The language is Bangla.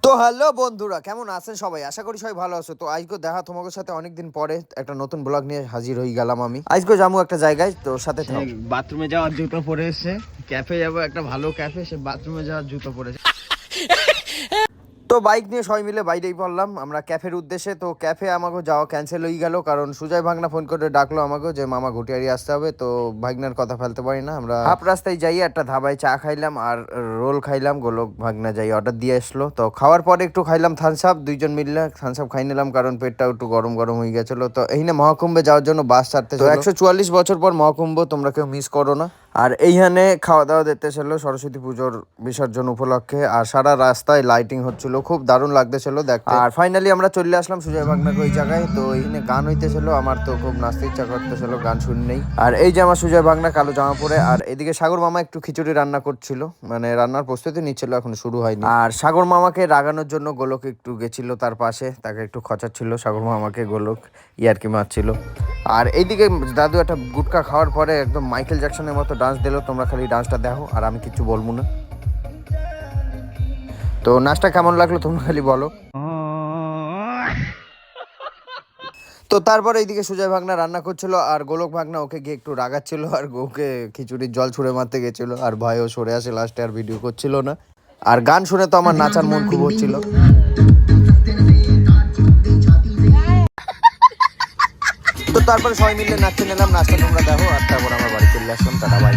তো হ্যালো বন্ধুরা, কেমন আছেন সবাই? আশা করি সবাই ভালো আছো। তো আজকে দেখা তোমাদের সাথে অনেকদিন পরে একটা নতুন ব্লগ নিয়ে হাজির হয়ে গেলাম আমি। আজকে যাবো একটা জায়গায়, তো সাথে থাকো। বাথরুমে যাওয়ার জুতো পরে এসে ক্যাফে যাবো, একটা ভালো ক্যাফে, সে বাথরুমে যাওয়ার জুতো পরেছে। তো বাইক নিয়ে সবাই মিলে বাইরেই পড়লাম আমরা ক্যাফের উদ্দেশ্যে। তো ক্যাফে আমাকে যাওয়া ক্যান্সেল হয়ে গেল, কারণ সুজয় ভাগনা ফোন করে ডাকলো আমাকে যে মামা ঘুটিয়ারি আসতে হবে। তো ভাগনার কথা ফেলতে পারি না, আমরা হাফ রাস্তায় যাই একটা ধাবায় চা খাইলাম আর রোল খাইলাম। গোলক ভাগনা যাই অর্ডার দিয়ে আসলো। তো খাওয়ার পরে একটু খাইলাম থামস আপ, দুইজন মিললে থামস আপ খাই নিলাম, কারণ পেটটাও একটু গরম গরম হয়ে গেছিলো। তো এইখানে মহাকুম্ভে যাওয়ার জন্য বাস ছাড়তে 144 বছর পর মহাকুম্ভ, তোমরা কেউ মিস করো না। আর এইখানে খাওয়া দাওয়া দিতে ছিল সরস্বতী পুজোর বিসর্জন উপলক্ষে, আর সারা রাস্তায় লাইটিং হচ্ছিল, খুব দারুণ লাগতেছিল দেখতে। আর ফাইনালি আমরা চলে আসলাম সুজয় ভাগনাকে ওই জায়গায়। তো এইখানে গান হইতেছিল, আমার তো খুব নাচতে ইচ্ছা করতেছিল, গান শুনলেই। আর এই যে আমার সুজয় ভাগনা কালো জামা পরে, আর এদিকে সাগর মামা একটু খিচুড়ি রান্না করছিল, মানে রান্নার প্রস্তুতি নিচ্ছিল, এখন শুরু হয়নি। আর সাগর মামাকে রাগানোর জন্য গোলক একটু গেছিল তার পাশে, তাকে একটু খচাচ্ছিল সাগর মামাকে, গোলক ইয়ারকি মারছিল। আর এইদিকে দাদু একটা গুটকা খাওয়ার পরে একদম মাইকেল জ্যাকসনের মতো ডান্স দিল। তোমরা খালি ডান্সটা দেখো, আর আমি কিছু বলবো না। তো নাচটা কেমন লাগলো তোমরা খালি বলো। তো তারপরে এইদিকে সুজয় ভাগনা রান্না করছিল, আর গোলক ভাগনা ওকে গিয়ে একটু রাগাচ্ছিল, আর ওকে খিচুড়ির জল ছুঁড়ে মারতে গেছিল। আর ভয়ও সরে আসে লাস্টে, আর ভিডিও করছিল না। আর গান শুনে তো আমার নাচার মন খুব হচ্ছিল। তো তারপরে সবাই মিলে নাচতে নিলাম, নাচটা তোমরা দেখো। আর তারপর আমার বাড়ি চলে আসলাম, টাটা বাই।